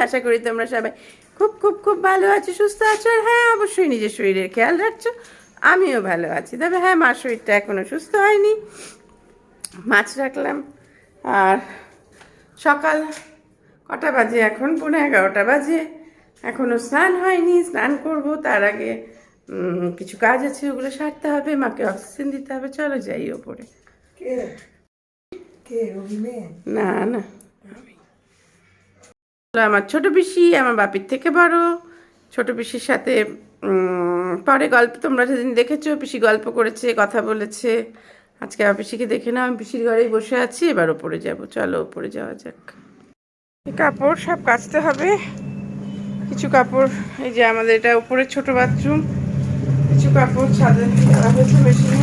আশা করি তোমরা সবাই খুব খুব খুব ভালো আছো, সুস্থ আছো। আর হ্যাঁ, অবশ্যই নিজের শরীরের খেয়াল রাখছো। আমিও ভালো আছি, তবে হ্যাঁ, মার শরীরটা এখনও সুস্থ হয়নি। মাছ রাখলাম। আর সকাল কটা বাজে এখন? 11:30 বাজে। এখনও স্নান হয়নি, স্নান করব। তার আগে কিছু কাজ আছে, ওগুলো সারতে হবে, মাকে অক্সিজেন দিতে হবে। চলো যাই ওপরে। না না, আমার ছোট পিসি আমার বাপির থেকে বড়। ছোট পিসির সাথে পরে গল্প, তোমরা সেদিন দেখেছো, পিসি গল্প করেছে, কথা বলেছে। আজকে আমার পিসিকে দেখে না, আমি পিসির ঘরেই বসে আছি। এবার ওপরে যাব, চলো ওপরে যাওয়া যাক। কাপড় সব কাচতে হবে। কিছু কাপড়, এই যে আমাদের এটা উপরে ছোট বাথরুম, কিছু কাপড় ছাদে দেওয়া হয়েছে মেশিনে।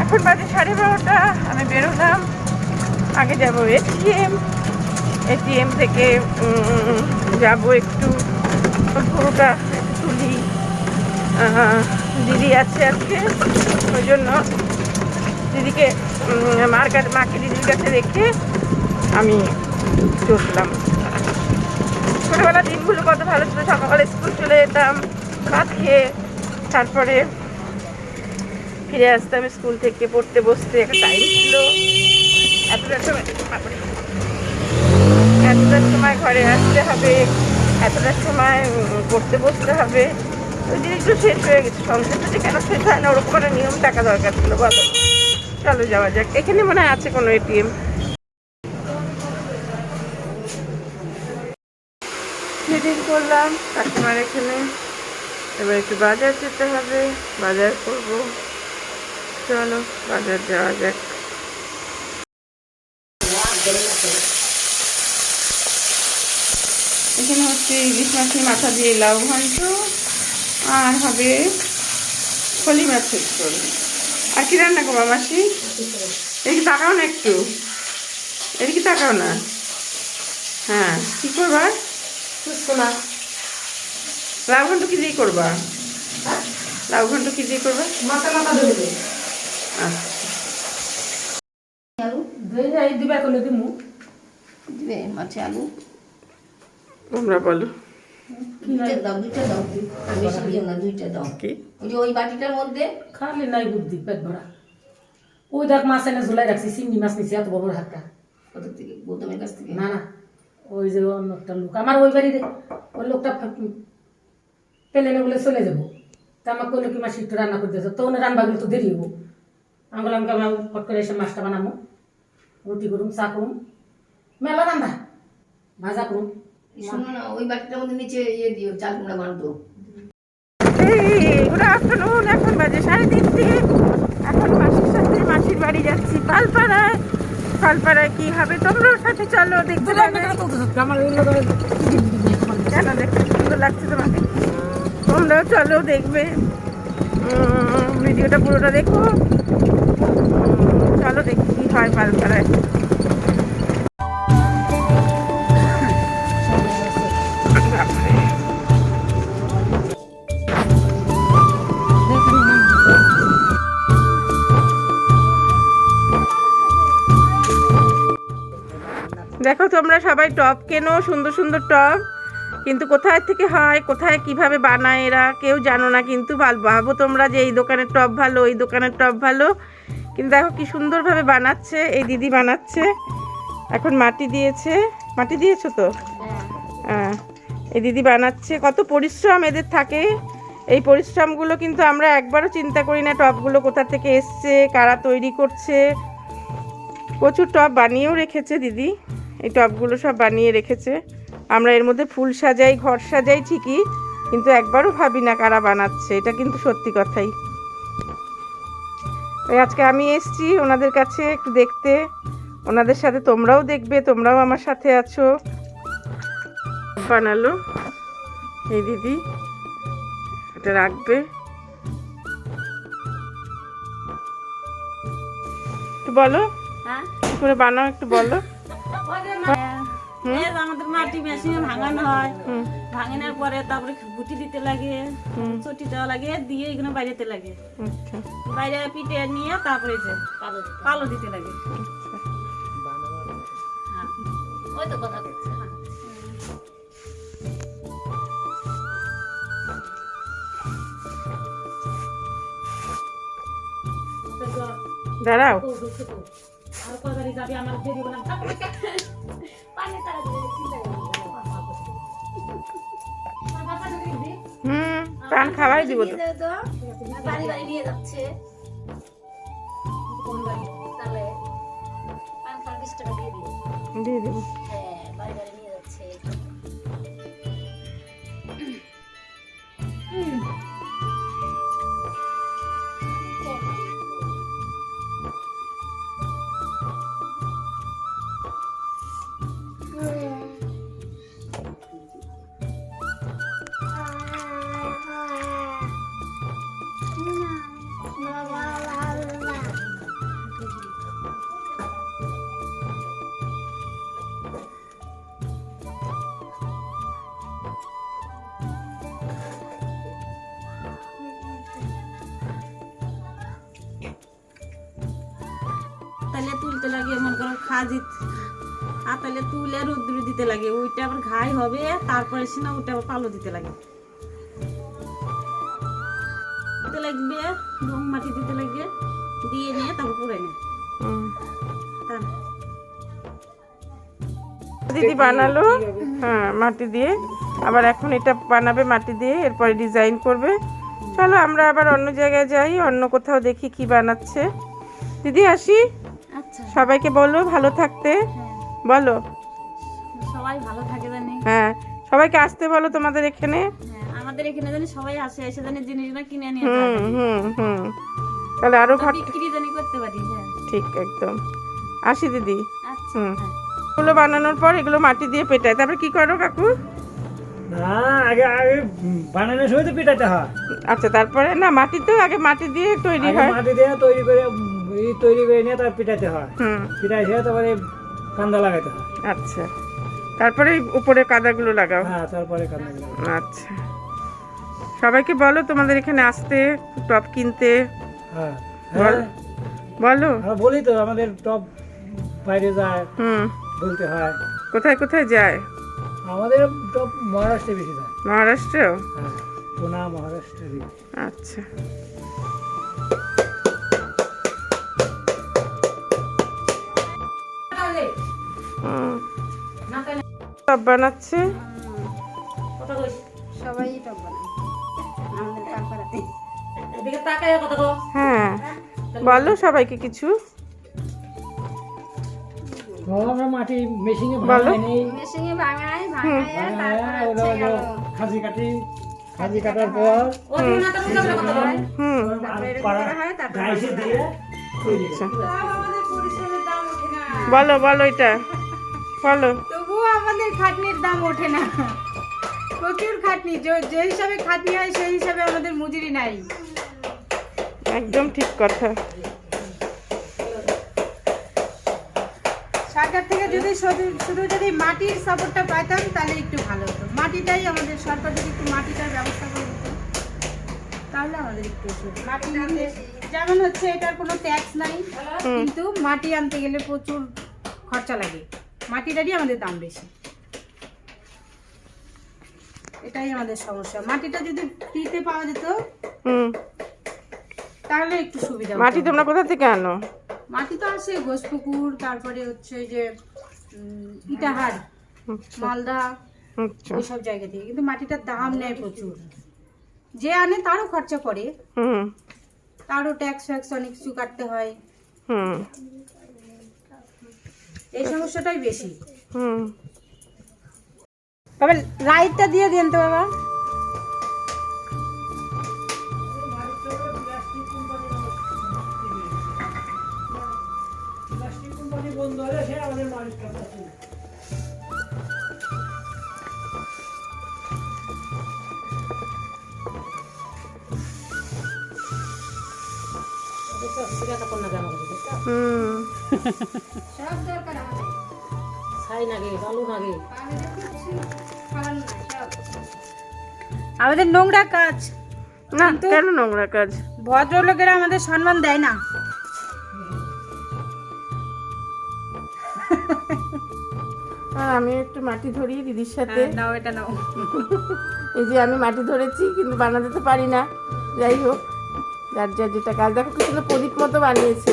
এখন বাজে 12:30। আমি বেরোলাম। আগে যাব এটিএম থেকে যাব একটু পুরোটা তুলি। দিদি আছে আজকে, ওই জন্য দিদিকে মাকে দিদির কাছে রেখে আমি চললাম। ছোটোবেলার দিনগুলো কত ভালো ছিল। সকালে স্কুল চলে যেতাম, ভাত খেয়ে তারপরে ফিরে আসতাম স্কুল থেকে, পড়তে বসতে একটা টাইম ছিল। এতটার সময় ঘরে আসতে হবে, এতটার সময় পড়তে বসতে হবে। ওই জিনিসগুলো শেষ হয়ে গেছে। সংসারটা যে কেন শেষ হয় না, ওরকম একটা নিয়ম টাকা দরকার ছিল। বলো, চলো যাওয়া যাক। এখানে মনে হয় আছে কোনো এটিএম। মিটিং করলাম কাকিমার এখানে। এবার একটু বাজার যেতে হবে, বাজার করব। চলো বাজার যাওয়া যাক। এখানে হচ্ছে ইলিশ মাছের মাথা দিয়ে লাউ ঘন্ট, আর হবে ফলি মাছের ঝোল। আর কি রান্না করবো মাসি? এদিকে তাকাও না একটু, এদিকে তাকাও না। হ্যাঁ, কি করবা? লাউ ঘন্ট কি দিয়ে করবা? লাউ ঘন্ট কি দিয়ে করবা? মাথা দেবে। দিবে মাছে আলু। তোমরা বলো। দুইটা দাও বেশি দিও না, দুইটা দাও। কি ওই বাটিটার মধ্যে খালি নাই বুদ্ধি, পেট ভরা। ওই দেখ মাছ এনে ঝুলাই রাখছি, চিংড়ি মাছ নিছি এত বড় হাতটা। ওদের থেকে গৌতমের কাছ থেকে। না না, ওই যে অন্য একটা লোক আমার ওই বাড়িতে, ওই লোকটা পেলেনে বলে চলে যাবো। তা আমার কইলো কি মাছ একটু রান্না করতে তো ওনে রান্না গেলে তো দেরি হবো। আমি বললাম কি আমার ফট করে এসে মাছটা বানাবো, রুটি করুম, চা করুম, মেলা রান্না ভাজা করুম। শোনো না, ওই বাটিটার মধ্যে নিচে দিও, চাল কুমড়া ঘন্ট। Good afternoon. এখন বাজে 3:30। এখন মাসির সাথে মাসির বাড়ি যাচ্ছি পালপাড়ায়। পালপাড়ায় কি হবে তোমরাও সাথে চলো, দেখতে পাবে। কেন দেখতে সুন্দর লাগছে তোমাকে? তোমরাও চলো, দেখবে। ভিডিওটা পুরোটা দেখো। চলো দেখি কি হয় পালপাড়ায়। দেখো তোমরা সবাই টপ কেনো, সুন্দর সুন্দর টপ, কিন্তু কোথায় থেকে হয়, কোথায় কিভাবে বানায় এরা কেউ জানো না। কিন্তু ভাবো তোমরা যে এই দোকানের টপ ভালো, এই দোকানের টপ ভালো, কিন্তু দেখো কি সুন্দরভাবে বানাচ্ছে। এই দিদি বানাচ্ছে, এখন মাটি দিয়েছো তো? হ্যাঁ, এই দিদি বানাচ্ছে। কত পরিশ্রম এদের থাকে। এই পরিশ্রমগুলো কিন্তু আমরা একবারও চিন্তা করি না, টপগুলো কোথা থেকে এসছে, কারা তৈরি করছে। প্রচুর টপ বানিয়েও রেখেছে দিদি, এই টপগুলো সব বানিয়ে রেখেছে। আমরা এর মধ্যে ফুল সাজাই, ঘর সাজাই ঠিকই, কিন্তু একবারও ভাবি না কারা বানাচ্ছে। এটা কিন্তু সত্যি কথাই। আজকে আমি এসছি ওনাদের কাছে একটু দেখতে, ওনাদের সাথে তোমরাও দেখবে, তোমরাও আমার সাথে আছো। বানালো এই দিদি, এটা রাখবে। একটু বলো, কি করে বানাও একটু বলো। এই যে আমাদের মাটি মেশিনে ভাঙানো হয়, হুম ভাঙানোর পরে তারপরে গুটি দিতে লাগে, চটি দেওয়া লাগে, দিয়ে এগুলো বাইরেতে লাগে, আচ্ছা বাইরে পিটে নিয়ে তারপরে যে পালো দিতে লাগে। হ্যাঁ, ওই তো কথা বলছে। হ্যাঁ। দাঁড়াও আর কয়বারই যাবি আমার দেরি বলে পানি তারা দিয়ে চিন্তা করবে। পান খাওয়াই দিব তো। তো বাড়ি বাড়ি নিয়ে যাচ্ছে, তাহলে 5-20 টাকা দিয়ে দিও। দিয়ে দেবো। হ্যাঁ, বাড়ি বাড়ি নিয়ে যাচ্ছে। তাহলে তুলতে লাগে, মনে করো খাজি তাহলে তুলে রোদ্দুরে দিতে লাগে, ওইটা আবার ঘাই হবে, তারপরে সে না ওইটা আবার পালো দিতে লাগে, দিতে লাগবে, রং মাটি দিতে লাগবে, দিয়ে নিয়ে তারপর পুরাই নেয়। হুম। তার দিদি বানালো, হ্যাঁ মাটি দিয়ে, আবার এখন এটা বানাবে মাটি দিয়ে, এরপরে ডিজাইন করবে। চলো আমরা আবার অন্য জায়গায় যাই, অন্য কোথাও দেখি কি বানাচ্ছে। দিদি আসি, আচ্ছা, সবাইকে বলো ভালো থাকতে, বলো। সবাই ভালো থাকে জানি। হ্যাঁ সবাইকে আসতে বলো তোমাদের এখানে। হ্যাঁ, আমাদের এখানে জানি সবাই আসে, এসে জানি জিনিসগুলো কিনে নিয়ে হুম যায়, হুম হুম তাহলে আরো ঘর বিক্রি জানি করতে পারি। হ্যাঁ, ঠিক একদম। আসি দিদি। আচ্ছা। হুম। হ্যাঁ। এগুলো বানানোর পর এগুলো মাটি দিয়ে পেটায়, তারপর কি করো কাকু? না, আগে আগে বানানোর সময় তো পিটাতে হয়। আচ্ছা তারপরে না, মাটি তো আগে মাটি দিয়ে তৈরি আগে হয়। মাটি দিয়ে তৈরি করে তৈরি করে নিয়ে তারপর পিটাতে হয়। হুম পিটাই খেয়ে তারপরে কান্দা লাগাতে হয়। আচ্ছা তারপরে এই উপরে কাদাগুলো লাগাও। হ্যাঁ, তারপরে কান্দা লাগাতে হয়। আচ্ছা সবাইকে বলো তোমাদের এখানে আসতে, টপ কিনতে, হ্যাঁ বল হ্যাঁ, বলো। আমরা বলি তো আমাদের টপ বাইরে যায়, হুম বলতে হয়। কোথায় কোথায় যায়? আমাদের টপ মহারাষ্ট্রে বেশি যায়। মহারাষ্ট্রেও? হ্যাঁ, পুনা মহারাষ্ট্রে বেশি। আচ্ছা হুম। টপ বানাচ্ছে। সবাই টপ বানায় আমাদের কারপাড়াতে। এদিকে তাকায় কথা কও। হ্যাঁ বলো সবাইকে কিছু আমরা মাটি মেশিনে বলো। ভাঙাই নেই, মেশিনে ভাঙায় তারপর হচ্ছে গেল খাসি কাটি, খাসি কাটার পর ওদিকে না তাকায় কথা কও। হুম গাইসে দিয়ে তৈরি আচ্ছা আমাদের পরিশ্রমের দাম ওঠে না, বলো বলো এটা বলো। তবুও আমাদের খাটনির দাম ওঠে না, প্রচুর খাটনি। যে হিসাবে খাটনি হয় সেই হিসাবে আমাদের মজুরি নাই। একদম ঠিক কথা। সরকার থেকে যদি শুধু যদি মাটির সাপোর্টটা পাইতাম তাহলে একটু ভালো হতো। মাটিটাই আমাদের, সরকার যদি একটু মাটিটার ব্যবস্থা করে দিত তাহলে আমাদের একটু মাটি নিতে, যেমন হচ্ছে এটার কোনো ট্যাক্স নাই, কিন্তু মাটি আনতে গেলে প্রচুর খরচা লাগে, মাটিটারই আমাদের দাম বেশি, এটাই আমাদের সমস্যা। মাটিটা যদি ফ্রিতে পাওয়া যেত হুম তাহলে একটু সুবিধা হতো। মাটি তোমরা কোথা থেকে আনো? মাটি তো আসে ঘোষপুকুর, তারপরে হচ্ছে যে ইটাহার, মালদা, আচ্ছা ওইসব জায়গা থেকে, কিন্তু মাটিটার দাম নেয় প্রচুর। যে আনে তারও খরচা পড়ে, হুম তারও ট্যাক্স ফ্যাক্স অনেক কিছু কাটতে হয়, হুম এই সমস্যাটাই বেশি। হুম তবে লাইটটা দিয়ে দেন তো বাবা। বন্ধ হলে সে আমাদের মালিক কথা। সিরা কাপড় না জামা কাপড় দেখছো? হুম সব দরকার আমাদের। খাই না গে ভালো না গে আমাদের নোংরা কাজ, না কেন নোংরা কাজ? ভদ্রলোকেরা আমাদের সম্মান দেয় না। আর আমি একটু মাটি ধরি দিদির সাথে। নাও এটা নাও। এই যে আমি মাটি ধরেছি কিন্তু বানাতে তো পারি না, যাই হোক যার যার যেটা কাজ। দেখো কি সুন্দর প্রদীপ মতো বানিয়েছে,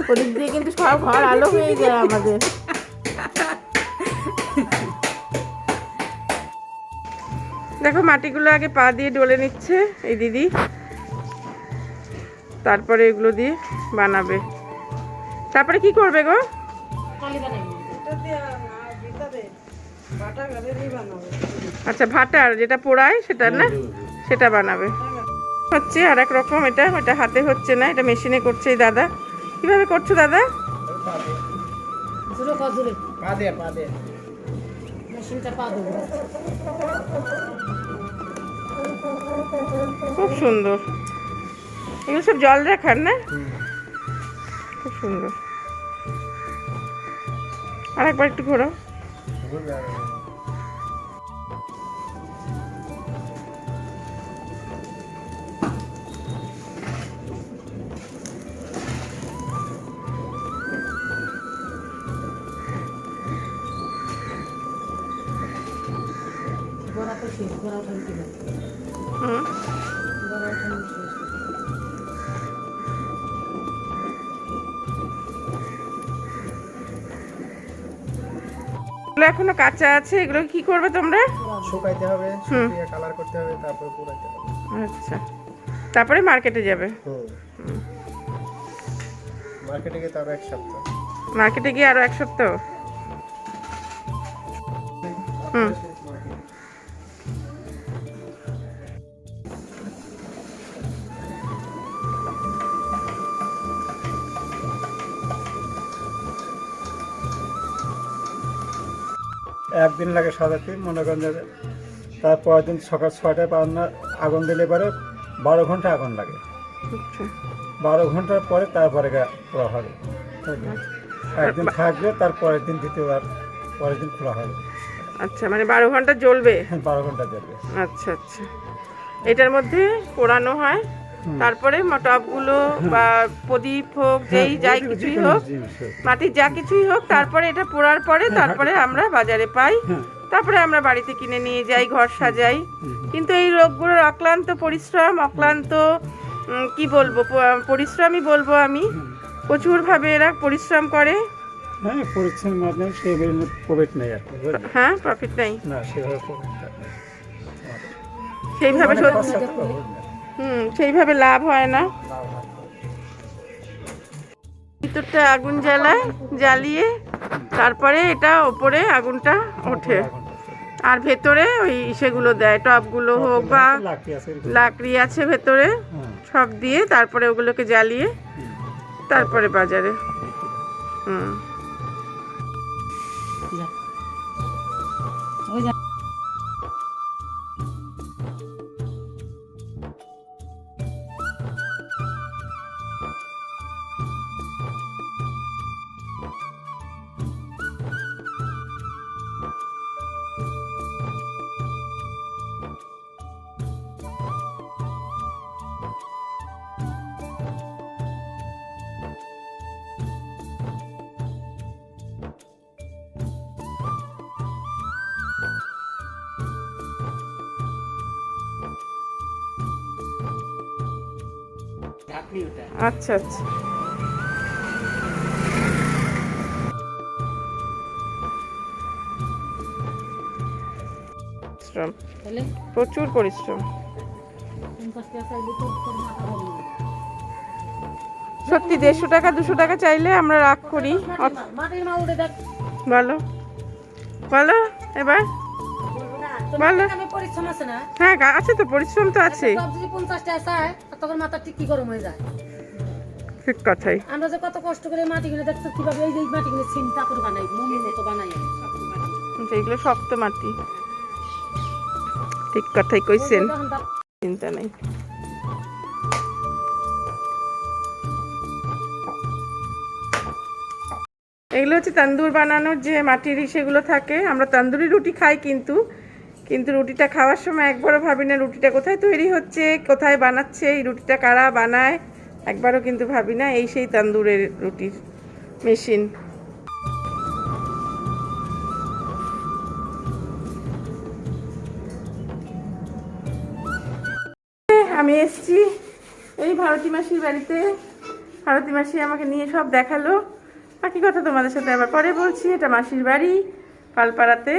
প্রদীপ দিয়ে কিন্তু সব ঘর আলো হয়ে যায় আমাদের। দেখো মাটিগুলো আগে পা দিয়ে ডলে নিচ্ছে এই দিদি, তারপরে এগুলো দিয়ে বানাবে। তারপরে কি করবে গো? কালি বানাই আচ্ছা ভাটার যেটা পোড়ায় সেটা না, সেটা বানাবে হচ্ছে আর এক রকম। এটা ওটা হাতে হচ্ছে না, এটা মেশিনে করছে এই দাদা। কিভাবে করছো দাদা? জোরে কর জোরে পা দে মেশিনটা পা দেবো। খুব সুন্দর, এগুলো সব জল রাখার না, খুব সুন্দর। আর একবার একটু ঘোরাও। গোড়া তো শেষ, গোড়া উঠান কি হুম, গোড়া উঠান শেষ। এগুলো এখনো কাঁচা আছে, এগুলো কি করবে তোমরা? শুকাইতে হবে, শুকিয়ে কালার করতে হবে, তারপর পোড়াইতে হবে। আচ্ছা, তারপরে মার্কেটে যাবে। মার্কেটে গিয়ে তারপর 1 সপ্তাহ। মার্কেটে গিয়ে আরো 1 সপ্তাহ। হুম, একদিন লাগে সাজাতে, মনে করেন যে তারপর দিন সকাল 6টায় আগুন দিলে পরে 12 ঘন্টা আগুন লাগে। আচ্ছা। 12 ঘন্টার পরে তারপরে খোলা হবে। একদিন থাকবে, তারপরের দিন দ্বিতীয়বার, পরের দিন খোলা হবে। আচ্ছা, মানে 12 ঘন্টা জ্বলবে। 12 ঘন্টা যাবে। আচ্ছা আচ্ছা, এটার মধ্যে পোড়ানো হয়, তারপরে টবগুলো বা প্রদীপ হোক, যেই যাই কিছুই হোক, মাটির যা কিছুই হোক, তারপরে এটা পোড়ার পরে তারপরে আমরা বাজারে পাই, তারপরে আমরা বাড়িতে কিনে নিয়ে যাই, ঘর সাজাই। কিন্তু এই লোকগুলোর অক্লান্ত পরিশ্রম, অক্লান্ত কি বলবো, পরিশ্রমই বলবো আমি, প্রচুরভাবে এরা পরিশ্রম করে। হ্যাঁ, পরিচ্ছন্ন মানে সেভাবে প্রফিট নেই আর কি। হ্যাঁ, প্রফিট নেই না, সেভাবে প্রফিট নেই। সেইভাবে সেইভাবে লাভ হয় না। ভিতরটা আগুন জ্বালিয়ে তারপরে এটা ওপরে আগুনটা ওঠে, আর ভেতরে ওই সেগুলো দেয়, টবগুলো হোক বা লাকড়ি আছে ভেতরে, সব দিয়ে তারপরে ওগুলোকে জ্বালিয়ে তারপরে বাজারে। হুম, আচ্ছা আচ্ছা। পরিশ্রম, তাহলে প্রচুর পরিশ্রম। 50 টাকা চাইলে তো তোর মাথা হবে না। সত্যি 150 টাকা 200 টাকা চাইলে আমরা রাগ করি। মাটির মা উঠে দেখ বলো বলো এবার বলো। আমি পরিশ্রম আছে না, হ্যাঁ আছে তো, পরিশ্রম তো আছে, সব যদি 50 টাকা চায় তখন মাথা ঠিক কি গরম হয়ে যায়। ঠিক কথাই। আমরা যে কত কষ্ট করে মাটি কিনে দেখছো কিভাবে এই যে মাটি কিনে চিন্তা করে বানাই, মমির মতো বানাই আমি। এইগুলো শক্ত মাটি, ঠিক কথাই কইছেন, চিন্তা নাই। এগুলো হচ্ছে তন্দুর বানানোর যে মাটির সেগুলো থাকে। আমরা তন্দুরি রুটি খাই, কিন্তু রুটিটা খাওয়ার সময় একবারও ভাবি না রুটিটা কোথায় তৈরি হচ্ছে, কোথায় বানাচ্ছে, এই রুটিটা কারা বানায়, একবারও কিন্তু ভাবি না। এই সেই তন্দুরের রুটির মেশিন। আমি এসছি এই ভারতী মাসির বাড়িতে। ভারতী মাসি আমাকে নিয়ে সব দেখালো। বাকি কথা তোমাদের সাথে আবার পরে বলছি। এটা মাসির বাড়ি পালপাড়াতে।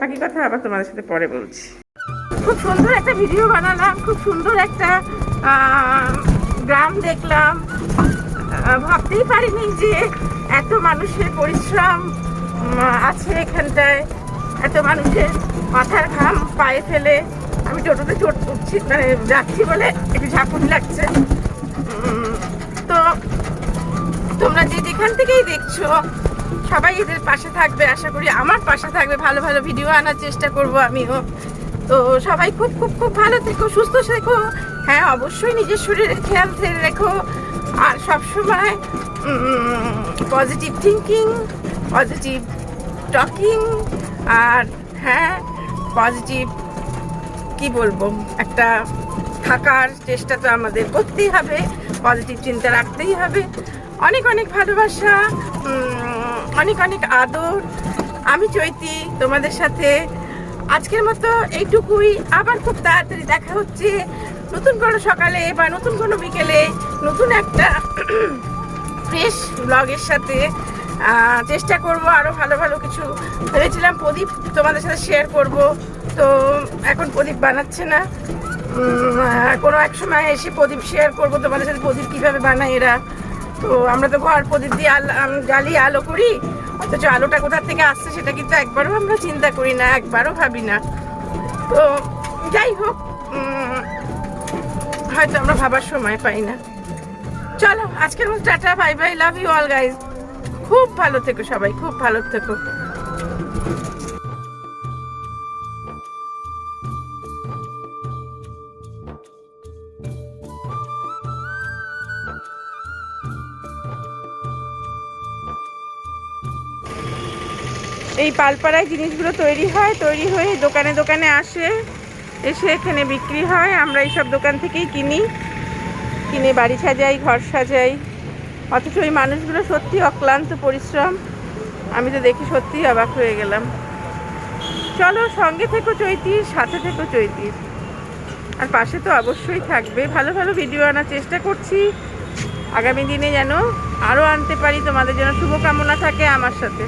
বাকি কথা আবার তোমাদের সাথে পরে বলছি। খুব সুন্দর একটা ভিডিও বানালাম, খুব সুন্দর একটা গ্রাম দেখলাম। ভাবতেই পারিনি যে এত মানুষের পরিশ্রম আছে এখানটায়, এত মানুষের মাথার ঘাম পায়ে ফেলে। আমি টোটোতে উঠছি, মানে যাচ্ছি বলে একটু ঝাঁকুনি লাগছে। তো তোমরা যে যেখান থেকেই দেখছো সবাই এদের পাশে থাকবে, আশা করি আমার পাশে থাকবে। ভালো ভালো ভিডিও আনার চেষ্টা করব আমিও। তো সবাই খুব খুব খুব ভালো থেকো, সুস্থ থেকো। হ্যাঁ, অবশ্যই নিজের শরীরের খেয়াল রেখো। আর সবসময় পজিটিভ থিঙ্কিং, পজিটিভ টকিং, আর হ্যাঁ পজিটিভ কি বলবো, একটা থাকার চেষ্টা তো আমাদের করতেই হবে, পজিটিভ চিন্তা রাখতেই হবে। অনেক অনেক ভালোবাসা, অনেক অনেক আদর। আমি চৈতি, তোমাদের সাথে আজকের মতো এইটুকুই। আবার খুব তাড়াতাড়ি দেখা হচ্ছে নতুন কোনো সকালে বা নতুন কোনো বিকেলে, নতুন একটা ফ্রেশ ব্লগের সাথে। চেষ্টা করব আরও ভালো ভালো কিছু। ভেবেছিলাম প্রদীপ তোমাদের সাথে শেয়ার করব, তো এখন প্রদীপ বানাচ্ছে না। কোনো এক সময় এসে প্রদীপ শেয়ার করবো তোমাদের সাথে, প্রদীপ কীভাবে বানায় এরা। তো আমরা তো ঘর প্রদীপ দিয়ে জ্বালিয়ে আলো করি, অথচ আলোটা কোথা থেকে আসছে সেটা কিন্তু একবারও আমরা চিন্তা করি না, একবারও ভাবি না। তো যাই হোক, হয়তো আমরা ভাবার সময় পাই না। চলো আজকের মতো tata, bye bye, love you all guys. খুব ভালো থেকো সবাই, খুব ভালো থেকো। এই পালপাড়ায় জিনিসগুলো তৈরি হয়ে দোকানে দোকানে আসে, এসে এখানে বিক্রি হয়। আমরা এইসব দোকান থেকেই কিনে বাড়ি সাজাই, ঘর সাজাই। অথচ ওই মানুষগুলো সত্যি অক্লান্ত পরিশ্রম। আমি তো দেখি সত্যিই অবাক হয়ে গেলাম। চলো, সঙ্গে থেকো চৈতির, সাথে থেকো চৈতির, আর পাশে তো অবশ্যই থাকবে। ভালো ভালো ভিডিও আনার চেষ্টা করছি। আগামী দিনে যেন আরও আনতে পারি, তোমাদের যেন শুভকামনা থাকে আমার সাথে।